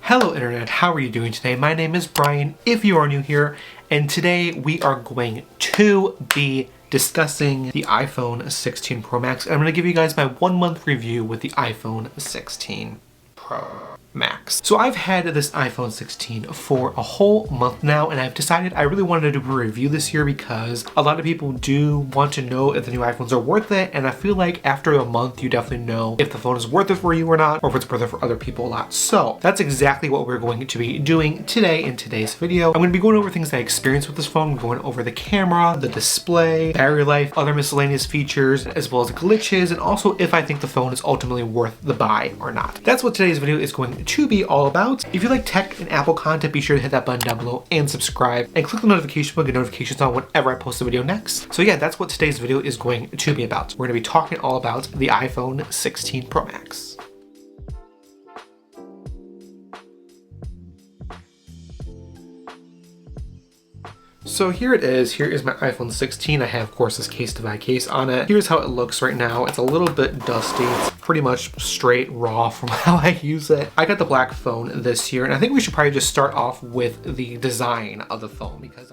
Hello Internet, how are you doing today? My name is Brian, if you are new here, and today we are going to be discussing the iPhone 16 Pro Max. I'm going to give you guys my 1 month review with the iPhone 16 Pro Max. So I've had this iPhone 16 for a whole month now, and I've decided I really wanted to do a review this year because a lot of people do want to know if the new iPhones are worth it, and I feel like after a month you definitely know if the phone is worth it for you or not, or if it's worth it for other people a lot. So that's exactly what we're going to be doing today in today's video. I'm going to be going over things I experienced with this phone, going over the camera, the display, battery life, other miscellaneous features, as well as glitches, and also if I think the phone is ultimately worth the buy or not. That's what today's video is going to be all about. If you like tech and Apple content, be sure to hit that button down below and subscribe and click the notification bell to get notifications on whenever I post a video next. So yeah, that's what today's video is going to be about. We're going to be talking all about the iPhone 16 Pro Max. So here it is. Here is my iPhone 16. I have, of course, this case-to-buy case on it. Here's how it looks right now. It's a little bit dusty. It's pretty much straight raw from how I use it. I got the black phone this year, and I think we should probably just start off with the design of the phone because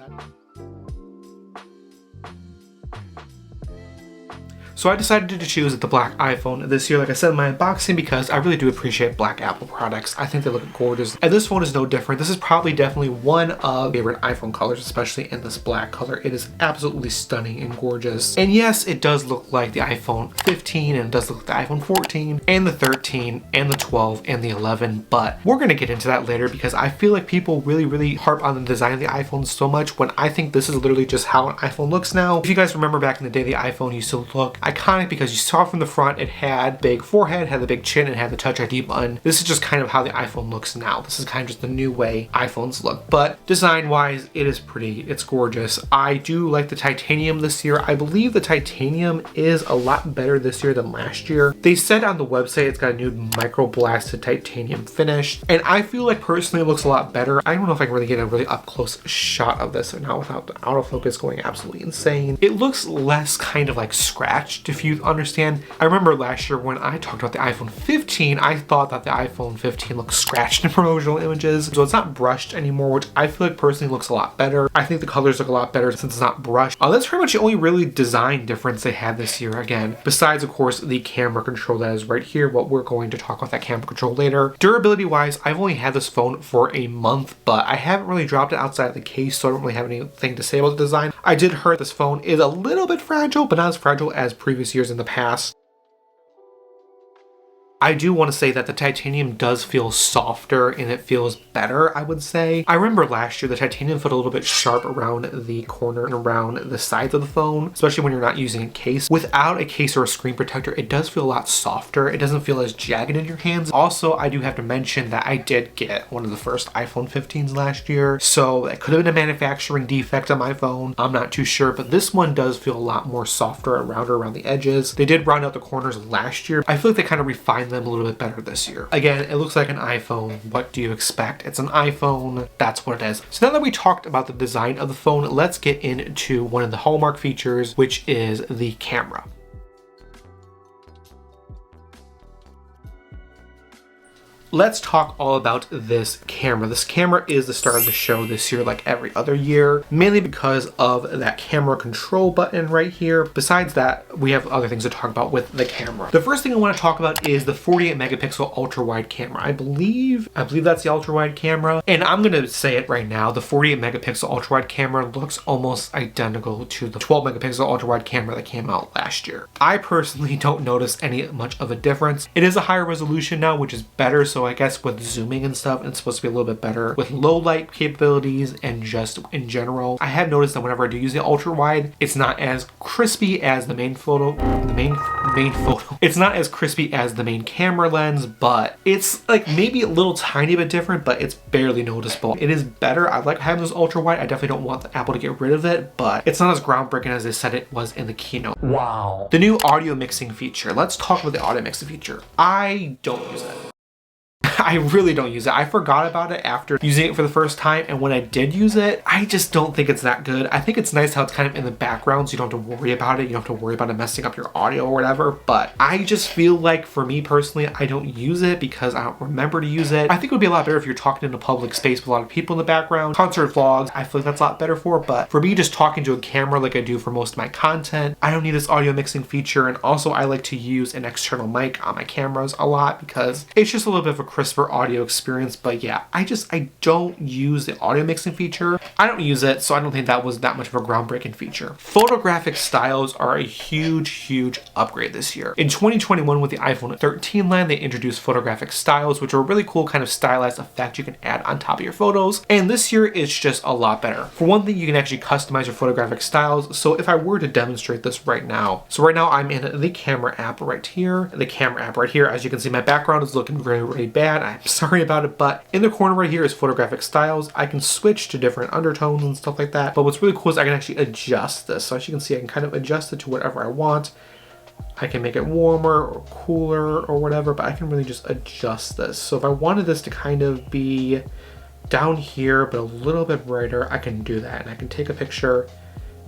So I decided to choose the black iPhone this year, like I said in my unboxing, because I really do appreciate black Apple products. I think they look gorgeous. And this phone is no different. This is probably definitely one of my favorite iPhone colors, especially in this black color. It is absolutely stunning and gorgeous. And yes, it does look like the iPhone 15, and it does look like the iPhone 14, and the 13, and the 12, and the 11. But we're going to get into that later because I feel like people really harp on the design of the iPhone so much when I think this is literally just how an iPhone looks now. If you guys remember back in the day, the iPhone used to look iconic because you saw from the front it had big forehead, had the big chin, and had the Touch ID button. This is just kind of how the iPhone looks now. This is kind of just the new way iPhones look. But design wise, it is pretty, it's gorgeous. I do like the titanium this year. I believe the titanium is a lot better this year than last year. They said on the website it's got a new micro blasted titanium finish, and I feel like personally it looks a lot better. I don't know if I can really get a really up close shot of this now without the autofocus going absolutely insane. It looks less kind of like scratched, if you understand. I remember last year when I talked about the iPhone 15, I thought that the iPhone 15 looked scratched in promotional images. So it's not brushed anymore, which I feel like personally looks a lot better. I think the colors look a lot better since it's not brushed. That's pretty much the only really design difference they had this year again, besides of course the camera control that is right here, but we're going to talk about that camera control later. Durability wise, I've only had this phone for a month, but I haven't really dropped it outside of the case, so I don't really have anything to say about the design. I did hear this phone is a little bit fragile, but not as fragile as previous years in the past. I do want to say that the titanium does feel softer and it feels better, I would say. I remember last year the titanium felt a little bit sharp around the corner and around the sides of the phone, especially when you're not using a case. Without a case or a screen protector, it does feel a lot softer. It doesn't feel as jagged in your hands. Also, I do have to mention that I did get one of the first iPhone 15s last year, so it could have been a manufacturing defect on my phone. I'm not too sure, but this one does feel a lot more softer and rounder around the edges. They did round out the corners last year. I feel like they kind of refined them a little bit better this year. Again, it looks like an iPhone. What do you expect? It's an iPhone. That's what it is. So now that we talked about the design of the phone, let's get into one of the hallmark features, which is the camera. Let's talk all about this camera. This camera is the star of the show this year, like every other year, mainly because of that camera control button right here. Besides that, we have other things to talk about with the camera. The first thing I want to talk about is the 48 megapixel ultra wide camera. I believe that's the ultra wide camera. And I'm going to say it right now. The 48 megapixel ultra wide camera looks almost identical to the 12 megapixel ultra wide camera that came out last year. I personally don't notice any much of a difference. It is a higher resolution now, which is better. So I guess with zooming and stuff, it's supposed to be a little bit better with low light capabilities and just in general. I have noticed that whenever I do use the ultra wide, it's not as crispy as the main photo. It's not as crispy as the main camera lens, but it's like maybe a little tiny bit different, but it's barely noticeable. It is better. I like having those ultra wide. I definitely don't want Apple to get rid of it, but it's not as groundbreaking as they said it was in the keynote. Wow. The new audio mixing feature. Let's talk about the audio mixing feature. I don't use it. I really don't use it. I forgot about it after using it for the first time, and when I did use it, I just don't think it's that good. I think it's nice how it's kind of in the background, so you don't have to worry about it. You don't have to worry about it messing up your audio or whatever, but I just feel like for me personally, I don't use it because I don't remember to use it. I think it would be a lot better if you're talking in a public space with a lot of people in the background. Concert vlogs, I feel like that's a lot better for, but for me just talking to a camera like I do for most of my content, I don't need this audio mixing feature. And also I like to use an external mic on my cameras a lot because it's just a little bit of a crisper audio experience. But yeah, I don't use the audio mixing feature. I don't use it, so I don't think that was that much of a groundbreaking feature. Photographic styles are a huge upgrade this year. In 2021 with the iPhone 13 line, they introduced photographic styles, which are a really cool kind of stylized effect you can add on top of your photos. And this year it's just a lot better. For one thing, you can actually customize your photographic styles. So if I were to demonstrate this right now, so right now I'm in the camera app right here. The camera app right here, as you can see, my background is looking really bad. I'm sorry about it, but in the corner right here is photographic styles. I can switch to different undertones and stuff like that. But what's really cool is I can actually adjust this. So as you can see, I can kind of adjust it to whatever I want. I can make it warmer or cooler or whatever, but I can really just adjust this. So if I wanted this to kind of be down here, but a little bit brighter, I can do that. And I can take a picture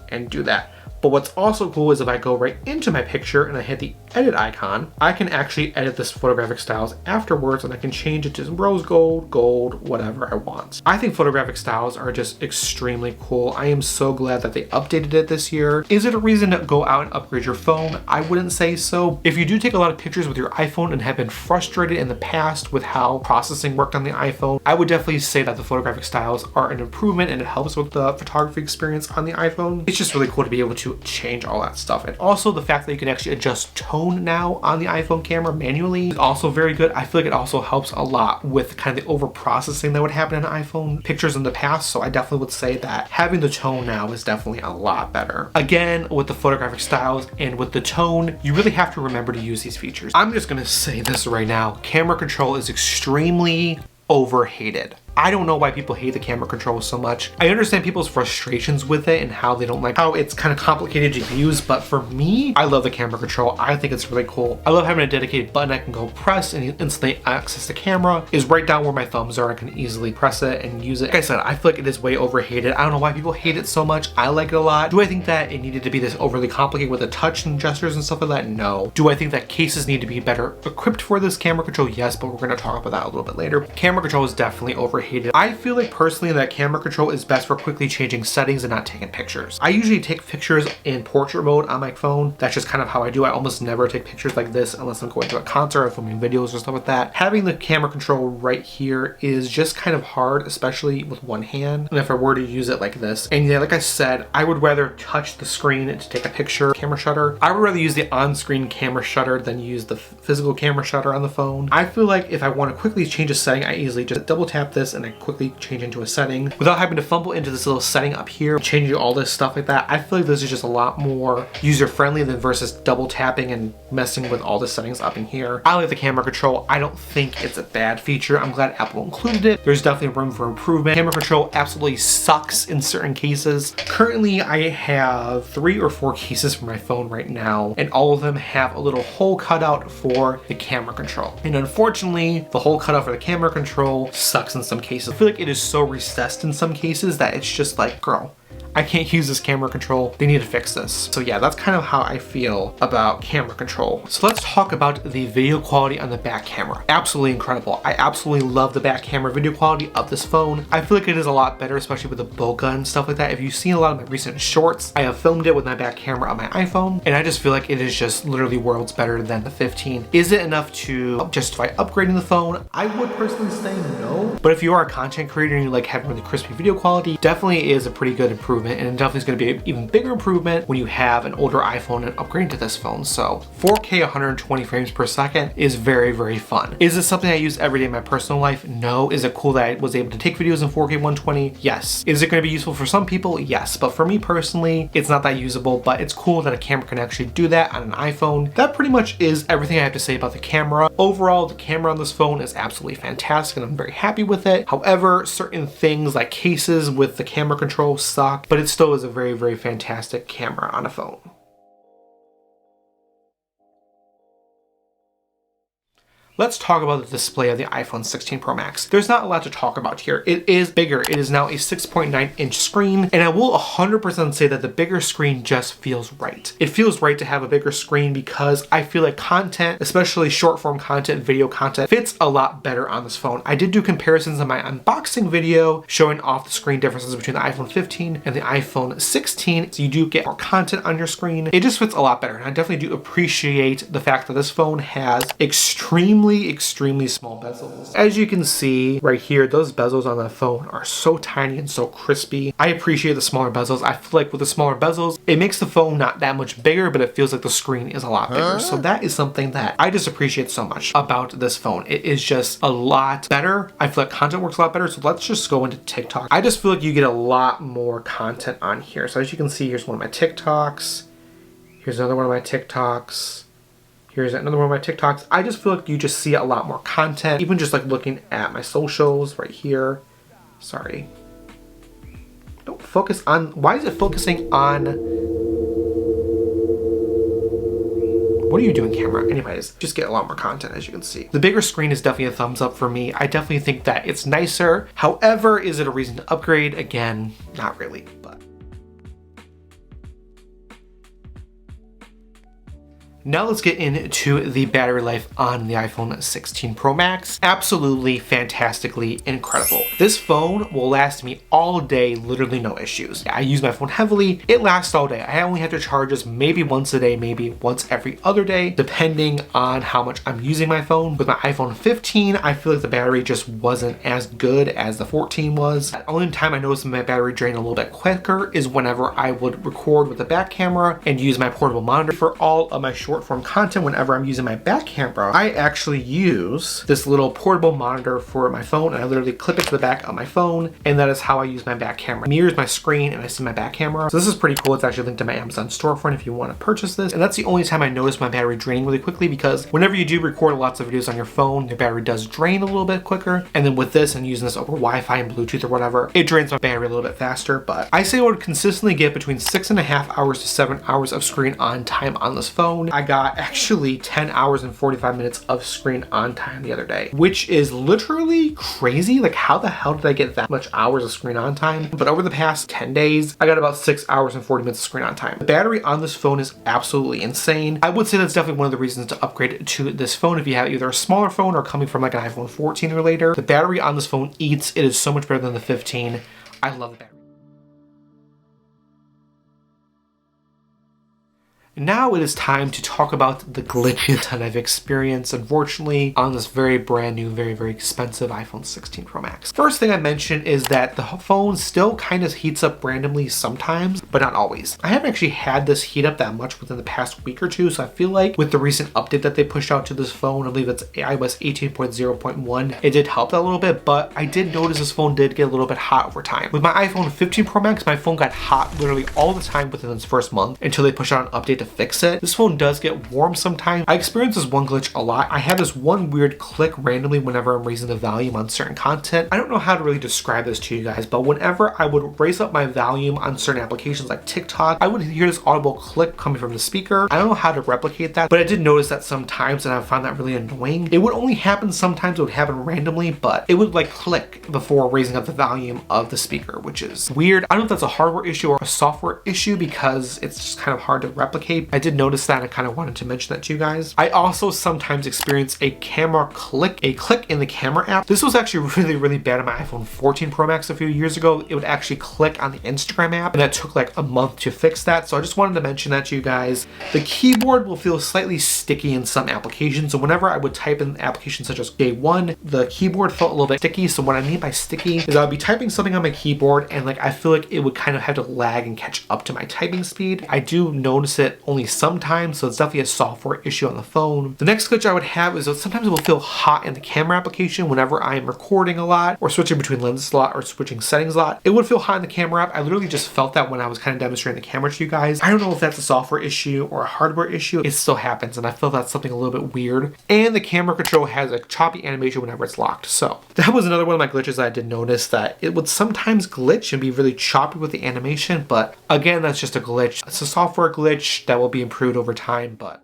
and do that. But what's also cool is if I go right into my picture and I hit the edit icon, I can actually edit this photographic styles afterwards, and I can change it to rose gold, gold, whatever I want. I think photographic styles are just extremely cool. I am so glad that they updated it this year. Is it a reason to go out and upgrade your phone? I wouldn't say so. If you do take a lot of pictures with your iPhone and have been frustrated in the past with how processing worked on the iPhone, I would definitely say that the photographic styles are an improvement and it helps with the photography experience on the iPhone. It's just really cool to be able to change all that stuff. And also the fact that you can actually adjust tone now on the iPhone camera manually is also very good. I feel like it also helps a lot with kind of the over processing that would happen in iPhone pictures in the past. So I definitely would say that having the tone now is definitely a lot better. Again, with the photographic styles and with the tone, you really have to remember to use these features. I'm just gonna say this right now. Camera control is extremely overhated. I don't know why people hate the camera control so much. I understand people's frustrations with it and how they don't like how it's kind of complicated to use, but for me, I love the camera control. I think it's really cool. I love having a dedicated button I can go press and instantly access the camera. Is right down where my thumbs are. I can easily press it and use it. Like I said, I feel like it is way overhated. I don't know why people hate it so much. I like it a lot. Do I think that it needed to be this overly complicated with the touch and gestures and stuff like that? No. Do I think that cases need to be better equipped for this camera control? Yes, but we're going to talk about that a little bit later. Camera control is definitely overhated. I feel like personally that camera control is best for quickly changing settings and not taking pictures. I usually take pictures in portrait mode on my phone. That's just kind of how I do. I almost never take pictures like this unless I'm going to a concert or filming videos or stuff like that. Having the camera control right here is just kind of hard, especially with one hand. And if I were to use it like this, and yeah, like I said, I would rather touch the screen to take a picture. Camera shutter, I would rather use the on-screen camera shutter than use the physical camera shutter on the phone. I feel like if I want to quickly change a setting, I easily just double tap this and I quickly change into a setting without having to fumble into this little setting up here, changing all this stuff like that. I feel like this is just a lot more user-friendly than versus double tapping and messing with all the settings up in here. I like the camera control. I don't think it's a bad feature. I'm glad Apple included it. There's definitely room for improvement. Camera control absolutely sucks in certain cases. Currently, I have 3 or 4 cases for my phone right now, and all of them have a little hole cut out for the camera control. And unfortunately, the hole cut out for the camera control sucks in some cases. I feel like it is so recessed in some cases that it's just like, girl, I can't use this camera control. They need to fix this. So yeah, that's kind of how I feel about camera control. So let's talk about the video quality on the back camera. Absolutely incredible. I absolutely love the back camera video quality of this phone. I feel like it is a lot better, especially with the bokeh and stuff like that. If you've seen a lot of my recent shorts, I have filmed it with my back camera on my iPhone, and I just feel like it is just literally worlds better than the 15. Is it enough to justify upgrading the phone? I would personally say no. But if you are a content creator and you like having really crispy video quality, definitely is a pretty good improvement. And it definitely is going to be an even bigger improvement when you have an older iPhone and upgrade to this phone. So 4K 120 frames per second is very, very fun. Is this something I use every day in my personal life? No. Is it cool that I was able to take videos in 4K 120? Yes. Is it going to be useful for some people? Yes. But for me personally, it's not that usable, but it's cool that a camera can actually do that on an iPhone. That pretty much is everything I have to say about the camera. Overall, the camera on this phone is absolutely fantastic and I'm very happy with it. However, certain things like cases with the camera control suck, but it still is a very, very fantastic camera on a phone. let's talk about the display of the iPhone 16 Pro Max. There's not a lot to talk about here. It is bigger. It is now a 6.9-inch screen, and I will 100% say that the bigger screen just feels right. It feels right to have a bigger screen because I feel like content, especially short form content, video content, fits a lot better on this phone. I did do comparisons in my unboxing video showing off the screen differences between the iPhone 15 and the iPhone 16, so you do get more content on your screen. It just fits a lot better, and I definitely do appreciate the fact that this phone has extremely small bezels. As you can see right here, those bezels on the phone are so tiny and so crispy. I appreciate the smaller bezels. I feel like with the smaller bezels, it makes the phone not that much bigger, but it feels like the screen is a lot bigger. So that is something that I just appreciate so much about this phone. It is just a lot better. I feel like content works a lot better. So let's just go into TikTok. I just feel like you get a lot more content on here. So as you can see, here's one of my TikToks. Here's another one of my TikToks. Here's another one of my TikToks. I just feel like you just see a lot more content, even just like looking at my socials right here. Sorry. Don't focus on, why is it focusing on, what are you doing, camera? Anyways, just get a lot more content, as you can see. The bigger screen is definitely a thumbs up for me. I definitely think that it's nicer. However, is it a reason to upgrade? Again, not really, but. Now let's get into the battery life on the iPhone 16 Pro Max. Absolutely fantastically incredible. This phone will last me all day, literally no issues. I use my phone heavily. It lasts all day. I only have to charge this maybe once a day, maybe once every other day, depending on how much I'm using my phone. With my iPhone 15, I feel like the battery just wasn't as good as the 14 was. The only time I noticed my battery drain a little bit quicker is whenever I would record with the back camera and use my portable monitor. For all of my short form content, whenever I'm using my back camera, I actually use this little portable monitor for my phone, and I literally clip it to the back of my phone, and that is how I use my back camera. It mirrors my screen and I see my back camera. So this is pretty cool. It's actually linked to my Amazon storefront if you want to purchase this. And that's the only time I notice my battery draining really quickly, because whenever you do record lots of videos on your phone, your battery does drain a little bit quicker. And then with this and using this over Wi-Fi and Bluetooth or whatever, it drains my battery a little bit faster. But I say I would consistently get between 6.5 hours to 7 hours of screen on time on this phone. I got actually 10 hours and 45 minutes of screen on time the other day, which is literally crazy. Like, how the hell did I get that much hours of screen on time? But over the past 10 days, I got about 6 hours and 40 minutes of screen on time. The battery on this phone is absolutely insane. I would say that's definitely one of the reasons to upgrade to this phone if you have either a smaller phone or coming from like an iPhone 14 or later. The battery on this phone eats. It is so much better than the 15. I love the battery. Now it is time to talk about the glitches that I've experienced, unfortunately, on this very brand new, very expensive iPhone 16 Pro Max. First thing I mentioned is that the phone still kind of heats up randomly sometimes, but not always. I haven't actually had this heat up that much within the past week or two, so I feel like with the recent update that they pushed out to this phone, I believe it's iOS 18.0.1, it did help that a little bit, but I did notice this phone did get a little bit hot over time. With my iPhone 15 Pro Max, my phone got hot literally all the time within its first month until they pushed out an update to fix it. This phone does get warm sometimes. I experience this one glitch a lot. I have this one weird click randomly whenever I'm raising the volume on certain content. I don't know how to really describe this to you guys, but whenever I would raise up my volume on certain applications like TikTok, I would hear this audible click coming from the speaker. I don't know how to replicate that, but I did notice that sometimes, and I found that really annoying. It would only happen sometimes, it would happen randomly, but it would like click before raising up the volume of the speaker, which is weird. I don't know if that's a hardware issue or a software issue because it's just kind of hard to replicate. I did notice that, and I kind of wanted to mention that to you guys. I also sometimes experience a click in the camera app. This was actually really bad on my iPhone 14 Pro Max a few years ago. It would actually click on the Instagram app, and that took like a month to fix that. So I just wanted to mention that to you guys. The keyboard will feel slightly sticky in some applications. So whenever I would type in applications such as Day1, the keyboard felt a little bit sticky. So what I mean by sticky is I would be typing something on my keyboard, and like I feel like it would kind of have to lag and catch up to my typing speed. I do notice it only sometimes, so it's definitely a software issue on the phone. The next glitch I would have is that sometimes it will feel hot in the camera application whenever I'm recording a lot or switching between lenses a lot or switching settings a lot. It would feel hot in the camera app. I literally just felt that when I was kind of demonstrating the camera to you guys. I don't know if that's a software issue or a hardware issue. It still happens, and I feel that's something a little bit weird. And the camera control has a choppy animation whenever it's locked. So that was another one of my glitches that I did notice, that it would sometimes glitch and be really choppy with the animation, but again, that's just a glitch. It's a software glitch that will be improved over time, but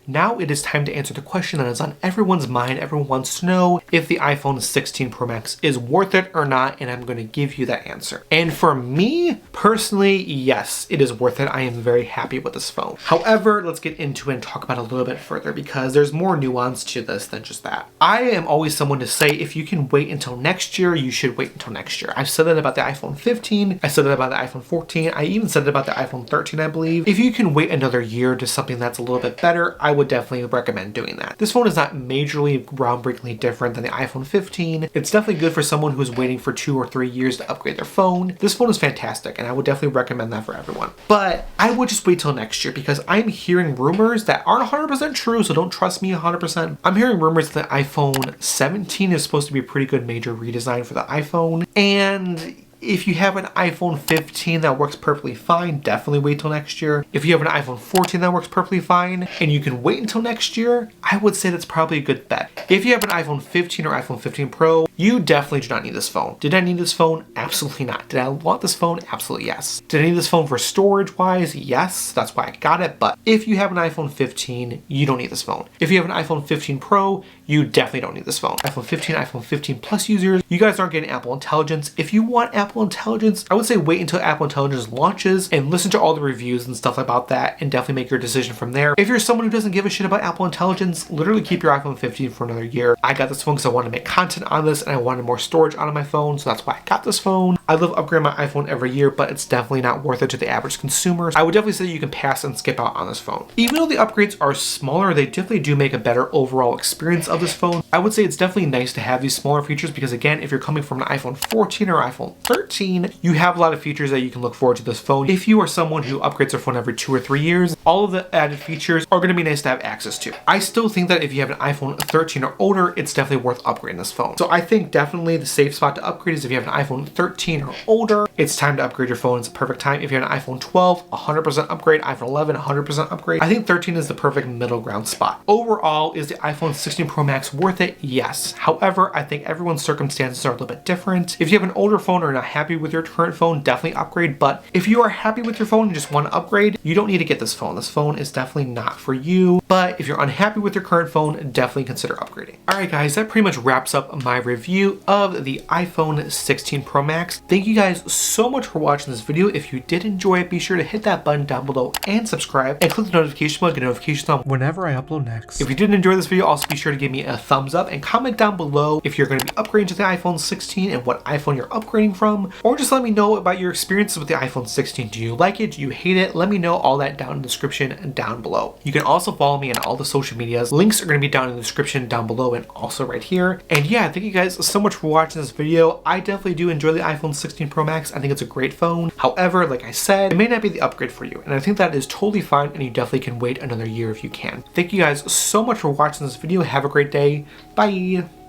Now it is time to answer the question that is on everyone's mind. Everyone wants to know if the iPhone 16 Pro Max is worth it or not, and I'm going to give you that answer. And for me, personally, yes, it is worth it. I am very happy with this phone. However, let's get into it and talk about it a little bit further because there's more nuance to this than just that. I am always someone to say if you can wait until next year, you should wait until next year. I've said that about the iPhone 15. I said that about the iPhone 14. I even said it about the iPhone 13, I believe. If you can wait another year to something that's a little bit better, I would definitely recommend doing that. This phone is not majorly groundbreakingly different than the iPhone 15. It's definitely good for someone who's waiting for 2 or 3 years to upgrade their phone. This phone is fantastic and I would definitely recommend that for everyone. But I would just wait till next year because I'm hearing rumors that aren't 100% true, so don't trust me 100%. I'm hearing rumors that the iPhone 17 is supposed to be a pretty good major redesign for the iPhone, and if you have an iPhone 15 that works perfectly fine, definitely wait till next year. If you have an iPhone 14 that works perfectly fine and you can wait until next year, I would say that's probably a good bet. If you have an iPhone 15 or iPhone 15 Pro, you definitely do not need this phone. Did I need this phone? Absolutely not. Did I want this phone? Absolutely yes. Did I need this phone for storage wise? Yes, that's why I got it. But if you have an iPhone 15, you don't need this phone. If you have an iPhone 15 Pro, you definitely don't need this phone. iPhone 15, iPhone 15 Plus users, you guys aren't getting Apple Intelligence. If you want Apple Intelligence, I would say wait until Apple Intelligence launches and listen to all the reviews and stuff about that and definitely make your decision from there. If you're someone who doesn't give a shit about Apple Intelligence, literally keep your iPhone 15 for another year. I got this phone because I wanted to make content on this and I wanted more storage on my phone, so that's why I got this phone. I love upgrading my iPhone every year, but it's definitely not worth it to the average consumer. I would definitely say you can pass and skip out on this phone. Even though the upgrades are smaller, they definitely do make a better overall experience of this phone. I would say it's definitely nice to have these smaller features because again, if you're coming from an iPhone 14 or iPhone 13, you have a lot of features that you can look forward to this phone. If you are someone who upgrades their phone every 2 or 3 years, all of the added features are going to be nice to have access to. I still think that if you have an iPhone 13 or older, it's definitely worth upgrading this phone. So I think definitely the safe spot to upgrade is if you have an iPhone 13 or older, it's time to upgrade your phone. It's a perfect time. If you have an iPhone 12, 100% upgrade. iPhone 11, 100% upgrade. I think 13 is the perfect middle ground spot. Overall, is the iPhone 16 Pro Max worth it? Yes. However, I think everyone's circumstances are a little bit different. If you have an older phone or are not happy with your current phone, definitely upgrade. But if you are happy with your phone and just want to upgrade, you don't need to get this phone. This phone is definitely not for you. But if you're unhappy with your current phone, definitely consider upgrading. All right, guys, that pretty much wraps up my review of the iPhone 16 Pro Max. Thank you guys so much for watching this video. If you did enjoy it, be sure to hit that button down below and subscribe and click the notification bell to get notifications on whenever I upload next. If you did enjoy this video, also be sure to give me a thumbs up and comment down below if you're going to be upgrading to the iPhone 16 and what iPhone you're upgrading from, or just let me know about your experiences with the iPhone 16. Do you like it? Do you hate it? Let me know all that down in the description down below. You can also follow me on all the social medias. Links are going to be down in the description down below and also right here. And yeah, thank you guys so much for watching this video. I definitely do enjoy the iPhone 16 Pro Max. I think it's a great phone. However, like I said, it may not be the upgrade for you. And I think that is totally fine and you definitely can wait another year if you can. Thank you guys so much for watching this video. Have a great day. Bye.